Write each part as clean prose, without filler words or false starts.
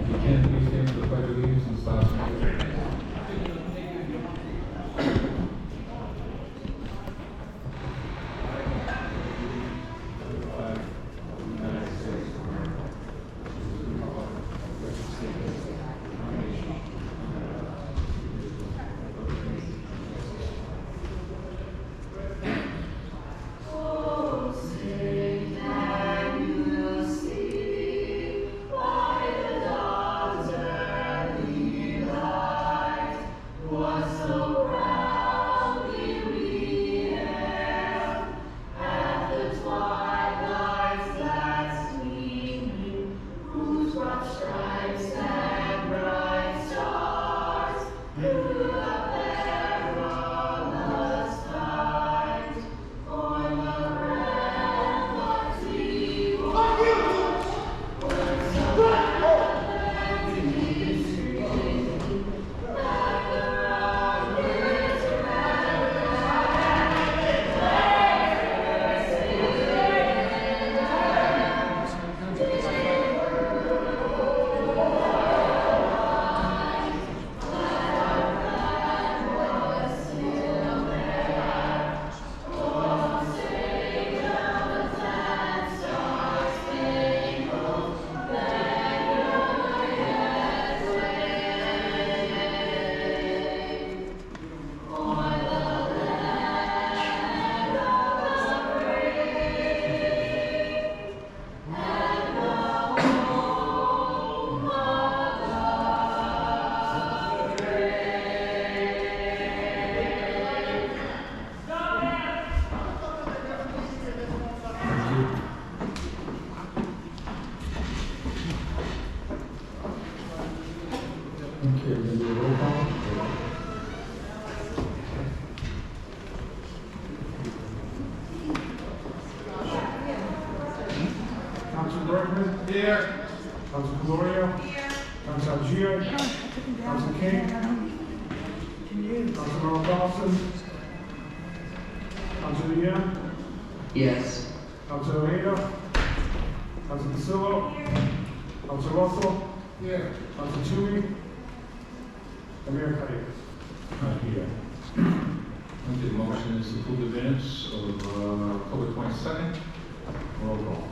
If you can, please stand for the pledge of allegiance and stop smoking. Okay, we're going to do a roll call. Council Bergman? Here. Council Gloria? Here. Council Algier? Here. Council King? Council Earl Dawson? Council Ian? Yes. Council Ojeda? Council DeSillo? Here. Council Russell? Here. Council Tui? And Mayor Cuddy. Here. Okay, the motion is to approve the minutes of October 22nd. Roll call.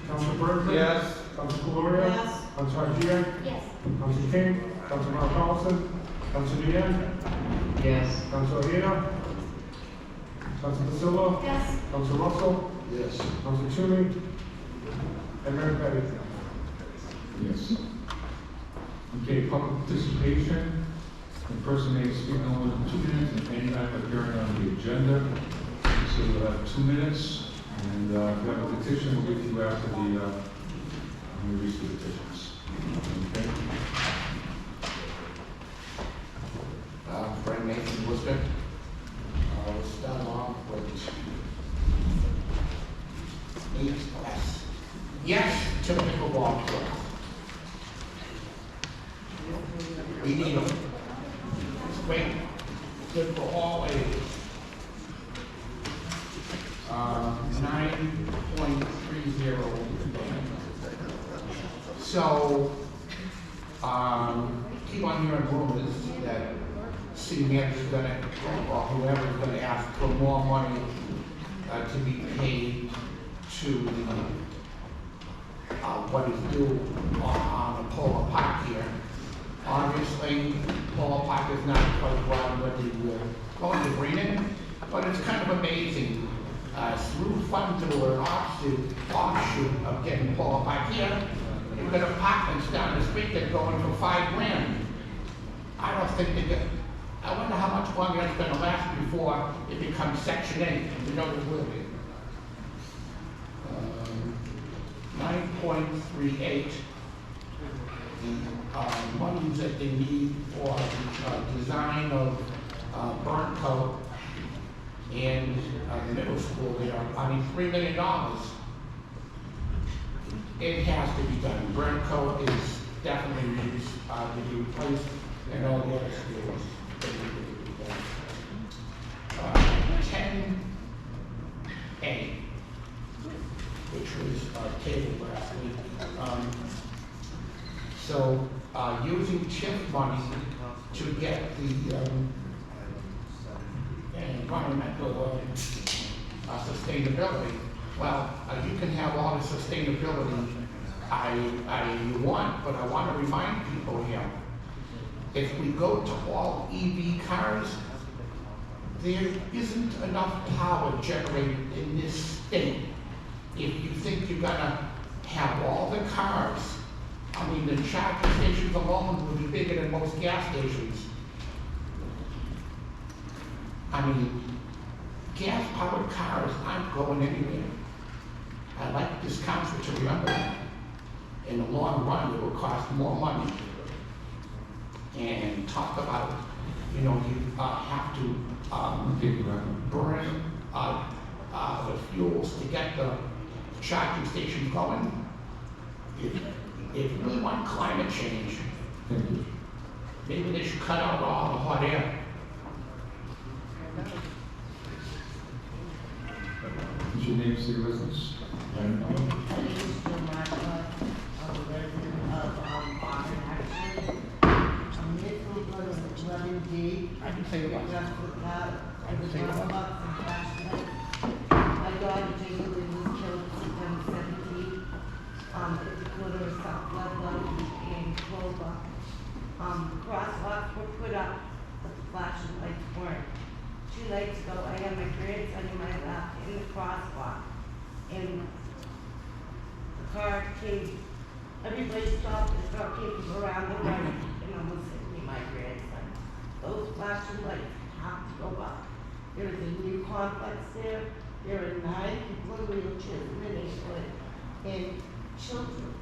Council Bergman? Yes. Council Gloria? Yes. Council Algier? Yes. Council King? Council Earl Dawson? Council Ian? Yes. Council Ojeda? Council DeSillo? Yes. Council Russell? Yes. Council Toomey? And Mayor Petty. Yes. Okay, public participation. The person may speak no more than 2 minutes in any item appearing on the agenda. So you'll have 2 minutes, and if you have a petition, we'll give you after when we reach the petitions. Okay? Frank Nathan Worcester. We'll start off with yes to pickleball club. We need them. It's great, good for all ages. 9.30. So, keep on hearing rumors that city manager's gonna, or whoever's gonna ask for more money to be paid to what is due on the Polo Park here. Obviously, Polo Park is not quite well ready to go into greening, but it's kind of amazing. Through funds that were an offshoot of getting Polo Park here, you've got apartments down the street that go in for $5,000. I don't think they get. I wonder how much longer it's going to last before it becomes Section 8. You know it will be. 9.38. The monies that they need for the design of burnt coat and the middle school there, I mean, $3 million. It has to be done. Burnt coat is definitely needs to be replaced, and all the other schools. 10A, which was tabled last week. So, using TIF money to get the, environmental, sustainability, well, you can have all the sustainability you want, but I want to remind people here, if we go to all EV cars, there isn't enough power generated in this state. If you think you're gonna have all the cars, I mean, the charging stations alone will be bigger than most gas stations. I mean, gas-powered cars aren't going anywhere. I like discounts, but you remember that. In the long run, it will cost more money. And talk about, you have to burn the fuels to get the charging stations going. If we want climate change, maybe they should cut out all the hot air. Is your name, city residence? My name is Joe Marshall. I'm a resident of Boston, actually. I'm here to go to 11D. I can say what? Just for that. I can say what? My daughter Jamie was killed September 17th. At the corner of South Ludlow and Clover. Crosswalks were put up, but the flashing lights weren't. 2 nights ago, I had my grandson in my lap in the crosswalk. And the car came, everybody stopped, the car came around the right and almost hit me, my grandson. Those flashing lights have to go up. There is a new complex there. There are 9 people in wheelchairs in the neighborhood and children.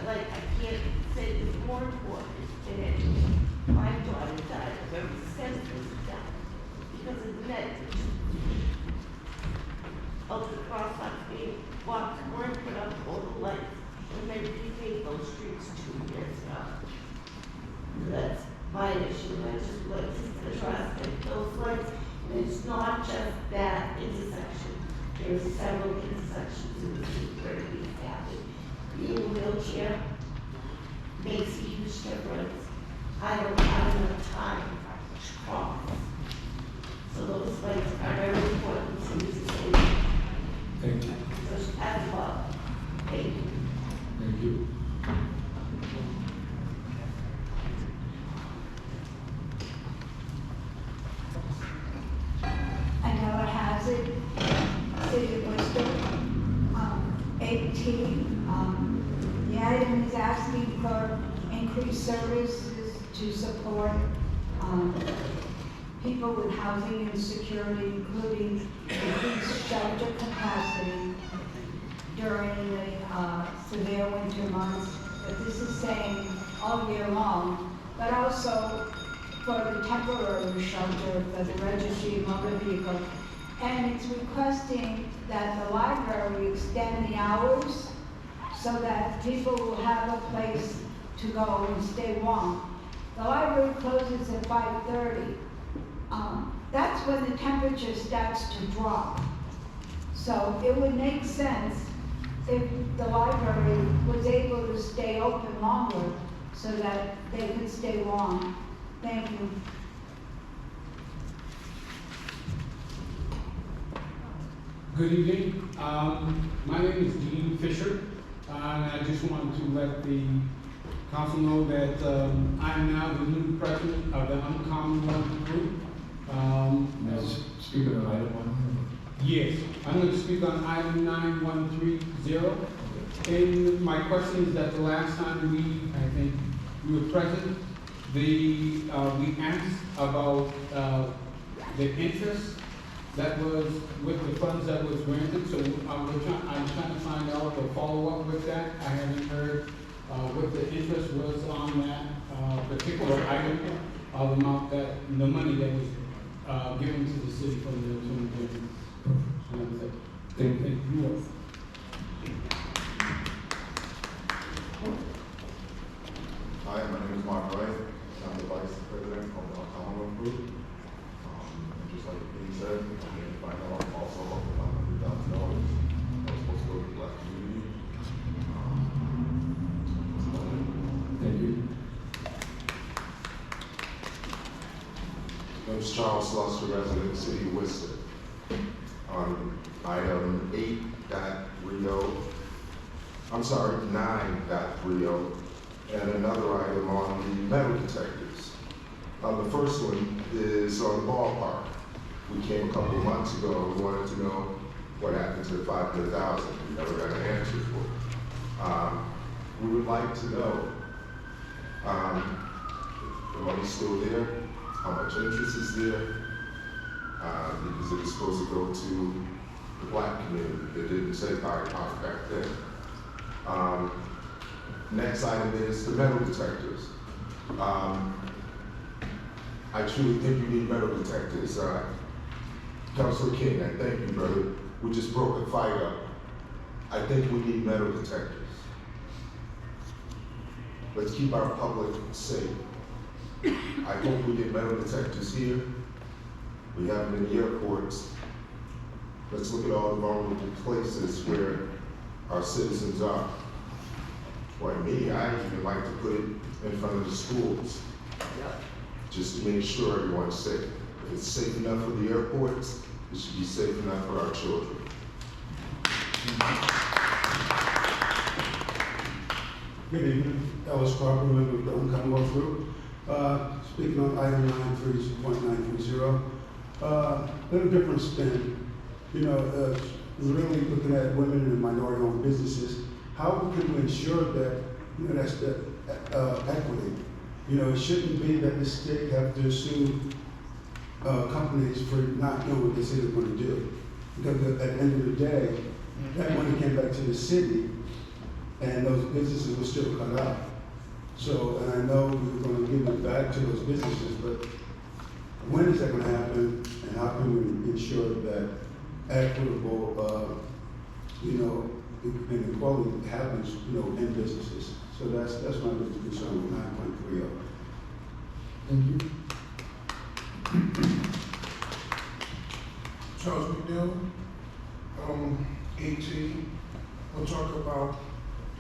Like, I can't say it's more important than anything. My daughter died of every senseless death because of the negligence of the crosswalks being walked, weren't put up all the lights, and they repaved those streets 2 years ago. That's my issue. I just like to address those lights, and it's not just that intersection. There's several intersections in the city where it needs to happen. Being in a wheelchair makes a huge difference. I don't have enough time to cross. So those lights are very important to the city. Thank you. So as well. Thank you. Thank you. Another hazard, City of Worcester, 18. The item is asking for increased services to support people with housing insecurity, including increased shelter capacity during the severe winter months. But this is saying all year long, but also for the temporary shelter for the registry of motor vehicle. And it's requesting that the library extend the hours so that people will have a place to go and stay warm. The library closes at 5:30. That's when the temperature starts to drop. So it would make sense if the library was able to stay open longer so that they could stay warm. Thank you. Good evening. My name is Dean Fisher, and I just wanted to let the council know that I'm now the new president of the Uncommon One Group. Speak on item 1. Yes, I'm going to speak on item 9130. And my question is that the last time I think we were present, we asked about the interest that was with the funds that was granted. So I'm trying to find out the follow-up with that. I haven't heard what the interest was on that particular item, of amount that, the money that was given to the city from the 2020. Thank you. Hi, my name is Mark Wright. I'm the vice president of the Commonwealth Group. And just like he said, I'm here to find out also about the $100,000 that was supposed to go to the black community. you. My name is Charles Luster, resident of the city of Worcester. On item 9.30, and another item on the metal detectors. The first one is on the ballpark. We came a couple of months ago, we wanted to know what happened to the $500,000. We never got an answer for it. We would like to know, the money's still there, how much interest is there, because it was supposed to go to the black community. It didn't say Fire Park back then. Next item is the metal detectors. I truly think you need metal detectors. Councilor King, I thank you, brother. We just broke a fight up. I think we need metal detectors. Let's keep our public safe. I hope we get metal detectors here. We have them in the airports. Let's look at all the vulnerable places where our citizens are. Why me, I even like to put it in front of the schools, just to make sure everyone's safe. If it's safe enough for the airports, it should be safe enough for our children. Good evening, Ellis Crawford, member of the Commonwealth Group. Speaking on item 9.3.930, little different spin. You know, really looking at women and minority-owned businesses. How can we ensure that, you know, that's the equity? You know, it shouldn't be that the state have to sue companies for not doing what they say they're going to do. Because at the end of the day, that money came back to the city, and those businesses were still cut out. So, and I know we were going to give it back to those businesses, but when is that going to happen, and how can we ensure that equitable, inequality happens, in businesses? So that's my biggest concern with 9.30. Thank you. Charles McNeil, 18. We'll talk about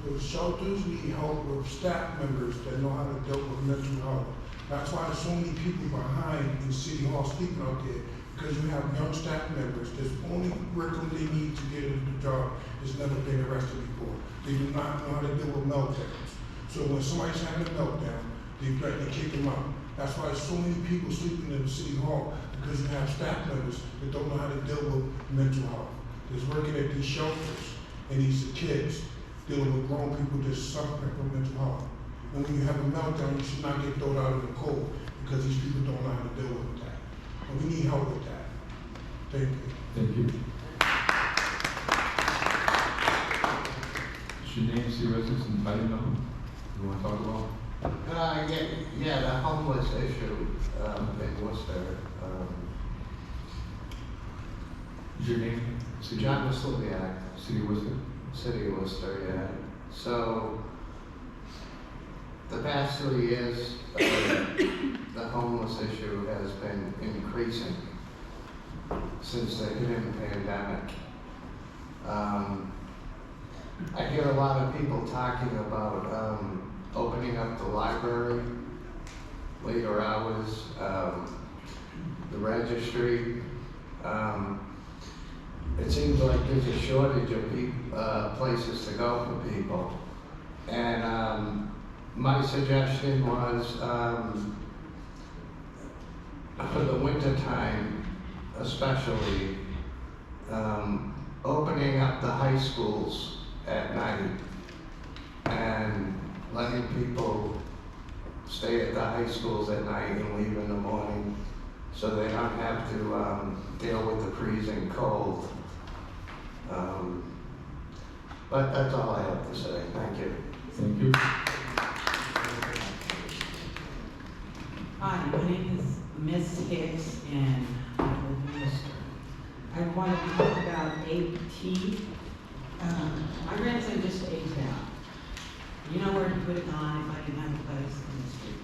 the shelters need help with staff members that know how to deal with mental health. That's why there's so many people behind in City Hall sleeping out there, because you have young staff members. This only curriculum they need to get into the job has never been arrested before. They do not know how to deal with meltdowns. So when somebody's having a meltdown, they threaten to kick them out. That's why there's so many people sleeping in the City Hall, because you have staff members that don't know how to deal with mental health. There's working at these shelters, and these kids dealing with grown people just suffering from mental health. And when you have a meltdown, you should not get thrown out in the cold, because these people don't know how to deal with that. And we need help with that. Thank you. Thank you. Is your name, city residence, and title number? You want to talk about? Yeah, the homeless issue in Worcester. Is your name? City John Masliviak, City of Worcester? City of Worcester, yeah. So, the past 2 years, the homeless issue has been increasing since the hidden pandemic. I hear a lot of people talking about opening up the library, later hours, the registry. It seems like there's a shortage of places to go for people. And my suggestion was, for the winter time especially, opening up the high schools at night and letting people stay at the high schools at night and leave in the morning, so they don't have to deal with the freezing cold. But that's all I have to say. Thank you. Thank you. Hi, my name is Miss Hicks, and I live in Worcester. I wanted to talk about AT. My grandson just aged out. You know where to put it on if I didn't have a place in the street.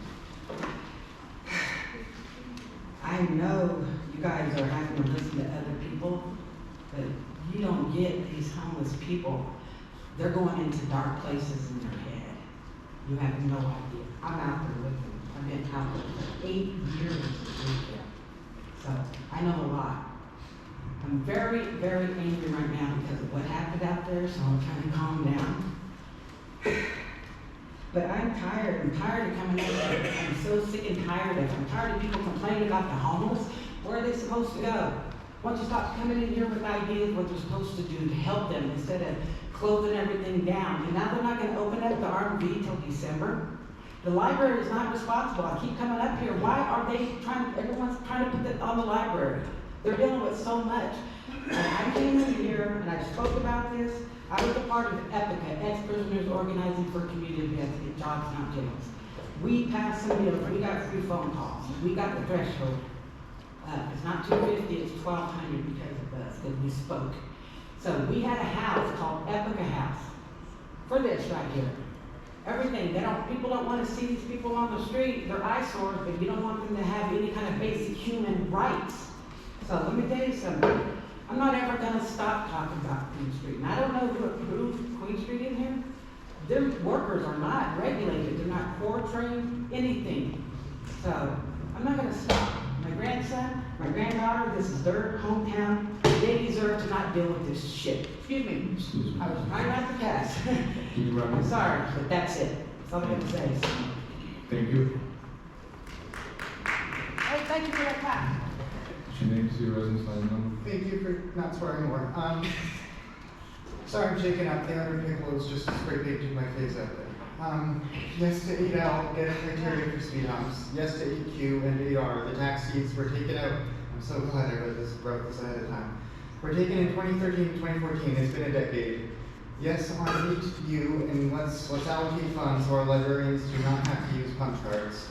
I know you guys are having to listen to other people, but you don't get these homeless people. They're going into dark places in their head. You have no idea. I'm out there with them. I've been out there for 8 years this weekend. So I know a lot. I'm very, very angry right now because of what happened out there, so I'm trying to calm down. But I'm tired. I'm tired of coming out there. I'm so sick and tired of it. I'm tired of people complaining about the homeless. Where are they supposed to go? Why don't you stop coming in here with ideas what they're supposed to do to help them instead of closing everything down? And now they're not going to open up the R&B till December. The library is not responsible. I keep coming up here. Why are they everyone's trying to put that on the library? They're dealing with so much. And I came in here and I spoke about this. I was a part of EPICA, Ex-Prisoners Organizing for Community Events at Johnstown Jails. We passed some bills. We got free phone calls. We got the threshold. It's not $250, it's $1,200 because of us, because we spoke. So we had a house called EPICA House for this right here. Everything, people don't want to see these people on the street. They're eyesores, but you don't want them to have any kind of basic human rights. So let me tell you something. I'm not ever going to stop talking about Queen Street. And I don't know who approved Queen Street in here. Their workers are not regulated. They're not core trained, anything. So I'm not going to stop. My grandson, my granddaughter, this is their hometown. They deserve to not deal with this shit. Excuse me. Excuse me. I was trying not to pass. Can you wrap I'm up? sorry, but that's it. That's all I'm going to say. Thank you. Hey, thank you for that clap. What's your name, city residence, line number? Thank you for not swearing more. Sorry I'm shaking up. The other pickle is just spray painted my face out there. Yes to 8L, get a criteria for speed humps. Yes to 8Q and 8R. The tax seats were taken out. I'm so glad I wrote this ahead of time. Were taken in 2013 and 2014. It's been a decade. Yes on 8U, and let's allocate funds so our librarians do not have to use punch cards.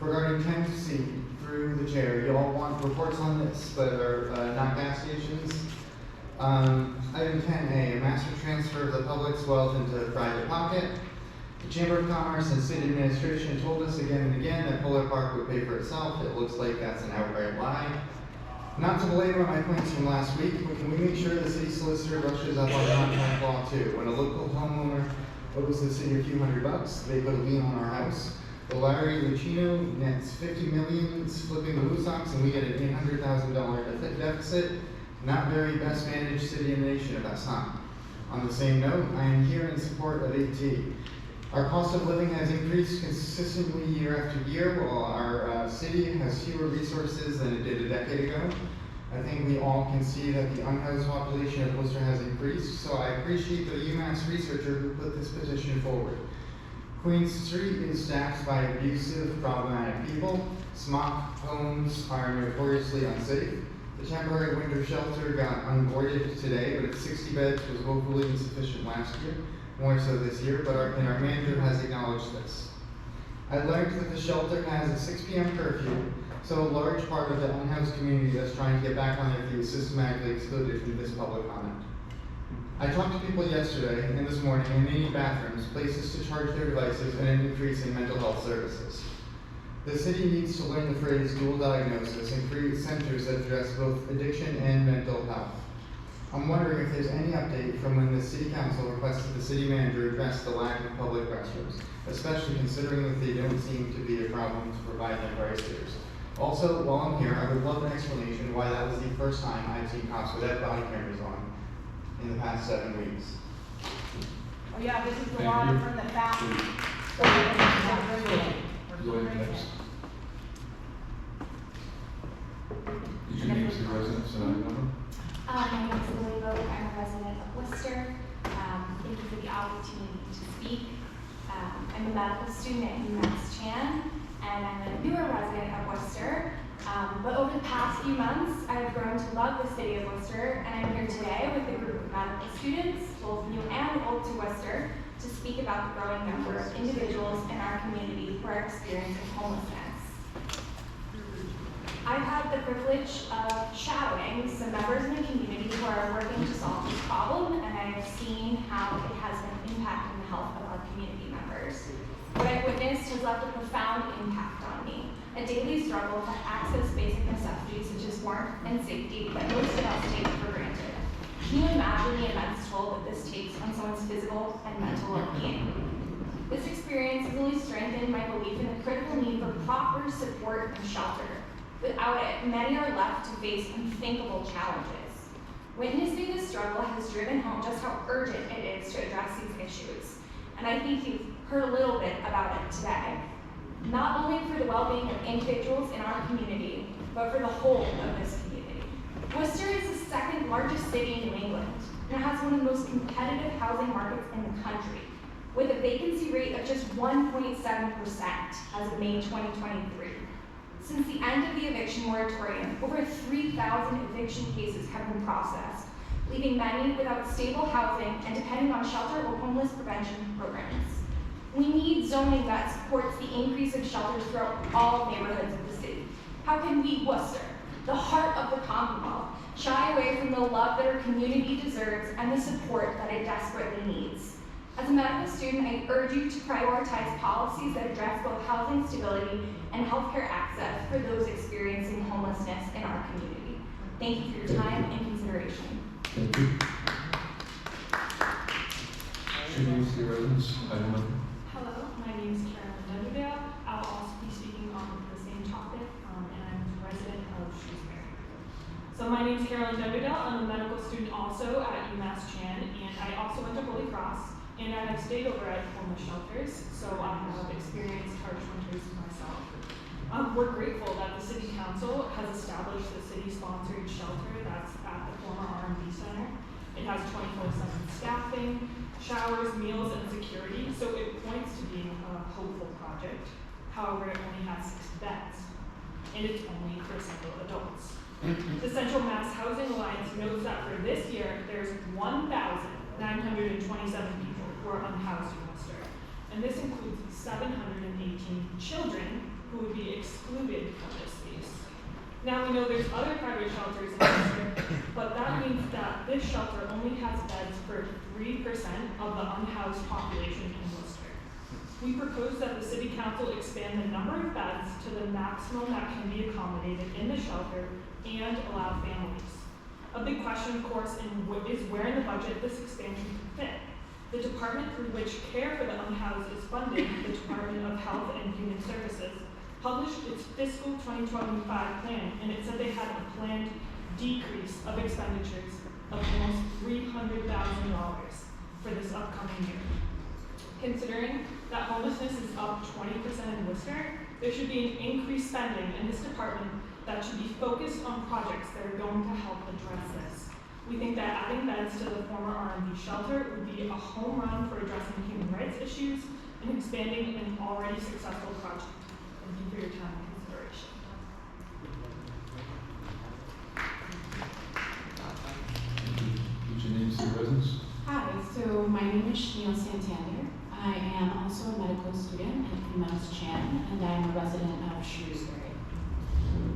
Regarding 10C, through the chair, you all want reports on this, but are not gas stations. Item 10A, a master transfer of the public's wealth into a private pocket. The Chamber of Commerce and City Administration told us again and again that Polar Park would pay for itself. It looks like that's an outright lie. Not to belabor my points from last week, but can we make sure the city solicitor rushes up on contract law too? When a local homeowner owes the city a few $100, they put a lien on our house. Well, Larry Lucchino nets $50 million flipping the Blue Sox, and we get an $800,000 deficit. Not very best managed city in the nation, if that's not. On the same note, I am here in support of AT. Our cost of living has increased consistently year after year, while our city has fewer resources than it did a decade ago. I think we all can see that the unhoused population of Worcester has increased, so I appreciate the UMass researcher who put this petition forward. Queen Street is staffed by abusive, problematic people. Smock homes are notoriously unsafe. The temporary winter shelter got unboarded today, but its 60 beds was woefully insufficient last year, more so this year, but our manager has acknowledged this. I learned that the shelter has a 6 p.m. curfew, so a large part of the unhoused community that's trying to get back on their feet is systematically excluded from this public comment. I talked to people yesterday and this morning and they need bathrooms, places to charge their devices, and an increase in mental health services. The city needs to learn the phrase dual diagnosis and create centers that address both addiction and mental health. I'm wondering if there's any update from when the city council requested the city manager address the lack of public restrooms, especially considering that they don't seem to be a problem to provide them for our visitors. Also, while I'm here, I would love an explanation why that was the first time I've seen cops without body cameras on in the past 7 weeks. Oh yeah, this is the Thank water you. from the fountain. Go ahead next. Is your name, city residence, and line number? My name is Lily Vogt. I'm a resident of Worcester. Thank you for the opportunity to speak. I'm a medical student at UMass Chan, and I'm a newer resident of Worcester. But over the past few months, I've grown to love the city of Worcester, and I'm here today with a group of medical students, both new and old to Worcester, to speak about the growing number of individuals in our community who are experiencing homelessness. I've had the privilege of shadowing some members in the community who are working to solve this problem, and I have seen how it has been impacting the health of our community members. What I've witnessed has left a profound impact on me. A daily struggle to access basic necessities such as warmth and safety that most of us take for granted. Can you imagine the immense toll that this takes on someone's physical and mental well-being? This experience has only strengthened my belief in the critical need for proper support and shelter. Without it, many are left to face unthinkable challenges. Witnessing this struggle has driven home just how urgent it is to address these issues. And I think you've heard a little bit about it today. Not only for the well-being of individuals in our community, but for the whole of this community. Worcester is the second largest city in New England, and it has one of the most competitive housing markets in the country, with a vacancy rate of just 1.7% as of May 2023. Since the end of the eviction moratorium, over 3,000 eviction cases have been processed, leaving many without stable housing and depending on shelter or homeless prevention programs. We need zoning that supports the increase of shelters throughout all neighborhoods of the city. How can we, Worcester, the heart of the Commonwealth, shy away from the love that our community deserves and the support that it desperately needs? As a medical student, I urge you to prioritize policies that address both housing stability and healthcare access for those experiencing homelessness in our community. Thank you for your time and consideration. Thank you. Should you use the residents? Item 11. Hello, my name is Carolyn Dunderdale. I'll also be speaking on the same topic, and I'm a resident of Shrewsbury. So my name is Carolyn Dunderdale. I'm a medical student also at UMass Chan, and I also went to Holy Cross, and I have stayed over at homeless shelters, so I have experienced harsh winters myself. We're grateful that the City Council has established the city-sponsored shelter that's at the former R&B Center. It has 24/7 staffing, showers, meals, and security, so it points to being a hopeful project. However, it only has 6 beds, and it's only for single adults. The Central Mass Housing Alliance notes that for this year, there's 1,927 people who are unhoused in Worcester, and this includes 718 children who would be excluded from this space. Now we know there's other private shelters in Worcester, but that means that this shelter only has beds for 3% of the unhoused population in Worcester. We propose that the City Council expand the number of beds to the maximum that can be accommodated in the shelter and allow families. A big question, of course, is where in the budget this expansion can fit. The department through which care for the unhoused is funded, the Department of Health and Human Services, published its fiscal 2025 plan, and it said they had a planned decrease of expenditures of almost $300,000 for this upcoming year. Considering that homelessness is up 20% in Worcester, there should be an increased spending in this department that should be focused on projects that are going to help address this. We think that adding beds to the former R&B shelter would be a home run for addressing human rights issues and expanding an already successful project. Thank you for your time and consideration. Would you name the residents? Hi, so my name is Shanil Santander. I am also a medical student at UMass Chan, and I am a resident of Shrewsbury.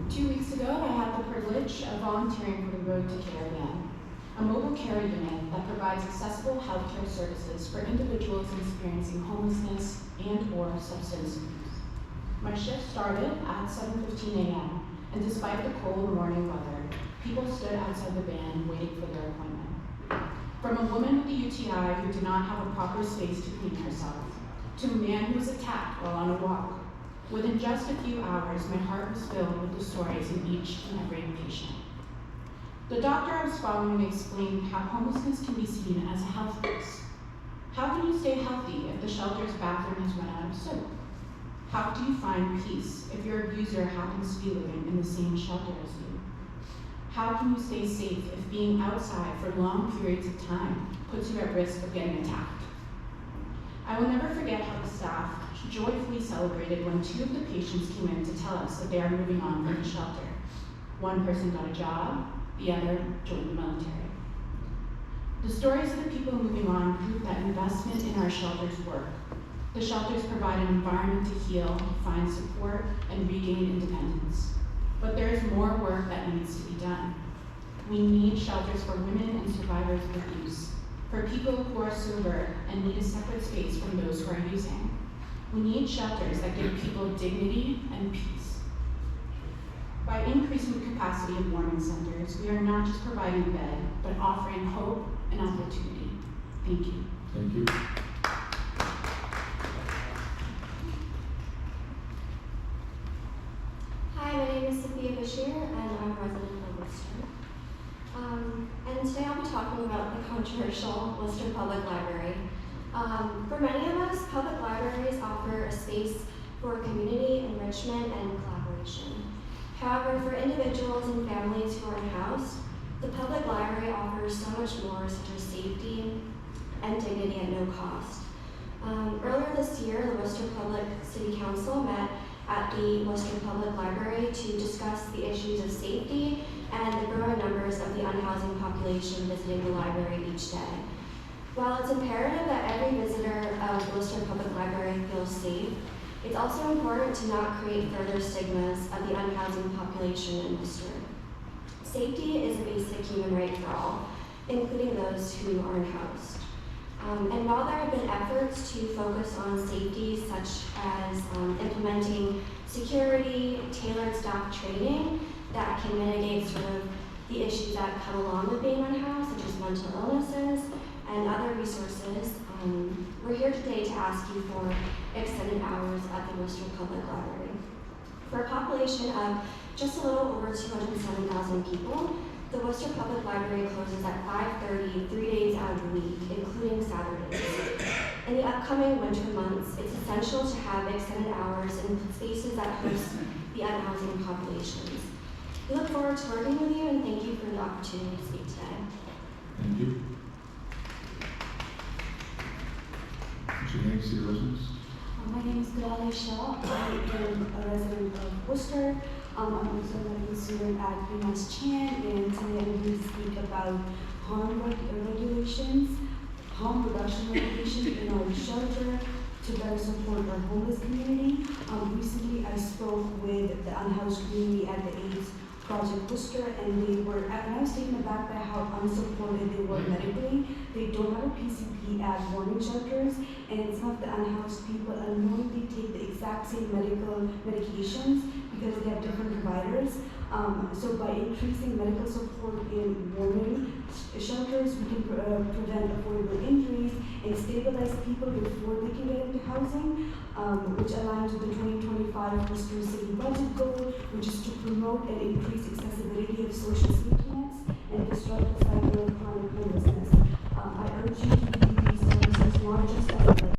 2 weeks ago, I had the privilege of volunteering for the Road to Care Van, a mobile care unit that provides accessible healthcare services for individuals experiencing homelessness and/or substance abuse. My shift started at 7:15 a.m., and despite the cold morning weather, people stood outside the van waiting for their appointment. From a woman with a UTI who did not have a proper space to clean herself, to a man who was attacked while on a walk. Within just a few hours, my heart was filled with the stories of each and every patient. The doctor I was following explained how homelessness can be seen as a health risk. How can you stay healthy if the shelter's bathroom has run out of soap? How do you find peace if your abuser happens to be living in the same shelter as you? How can you stay safe if being outside for long periods of time puts you at risk of getting attacked? I will never forget how the staff joyfully celebrated when 2 of the patients came in to tell us that they are moving on from the shelter. One person got a job, the other joined the military. The stories of the people moving on prove that investment in our shelters work. The shelters provide an environment to heal, find support, and regain independence. But there is more work that needs to be done. We need shelters for women and survivors of abuse, for people who are sober and need a separate space from those who are using. We need shelters that give people dignity and peace. By increasing the capacity of warming centers, we are not just providing a bed, but offering hope and opportunity. Thank you. Thank you. controversial, Worcester Public Library. For many of us, public libraries offer a space for community enrichment and collaboration. However, for individuals and families who are unhoused, the public library offers so much more, such as safety and dignity at no cost. Earlier this year, the Worcester Public City Council met at the Worcester Public Library to discuss the issues of safety and the growing numbers of the unhousing population visiting the library each day. While it's imperative that every visitor of the Worcester Public Library feels safe, it's also important to not create further stigmas of the unhousing population in Worcester. Safety is a basic human right for all, including those who are unhoused. And while there have been efforts to focus on safety, such as implementing security, tailored staff training that can mitigate sort of the issues that come along with being unhoused, such as mental illnesses and other resources, we're here today to ask you for extended hours at the Worcester Public Library. For a population of just a little over 207,000 people, the Worcester Public Library closes at 5:30, 3 days out of the week, including Saturdays. In the upcoming winter months, it's essential to have extended hours in spaces that host the unhousing populations. We look forward to working with you and thank you for the opportunity to speak today. Thank you. What's your name, city residence? My name is Gulali Shah. I am a resident of Worcester. I'm also a medical student at UMass Chan, and today I'm going to speak about harm reduction regulations in our shelter to better support our homeless community. Recently, I spoke with the unhoused community at the AIDS Project Worcester, and I was taken aback by how unsupported they were medically. They don't have a PCP at warning shelters, and some of the unhoused people unknowingly take the exact same medications because they have different providers. So by increasing medical support in warning shelters, we can prevent avoidable injuries and stabilize people before they can get into housing, which aligns with the 2025 Worcester City Budget Goal, which is to promote and increase accessibility of social safety nets and disrupt the cycle of chronic homelessness. I urge you to view these services not just as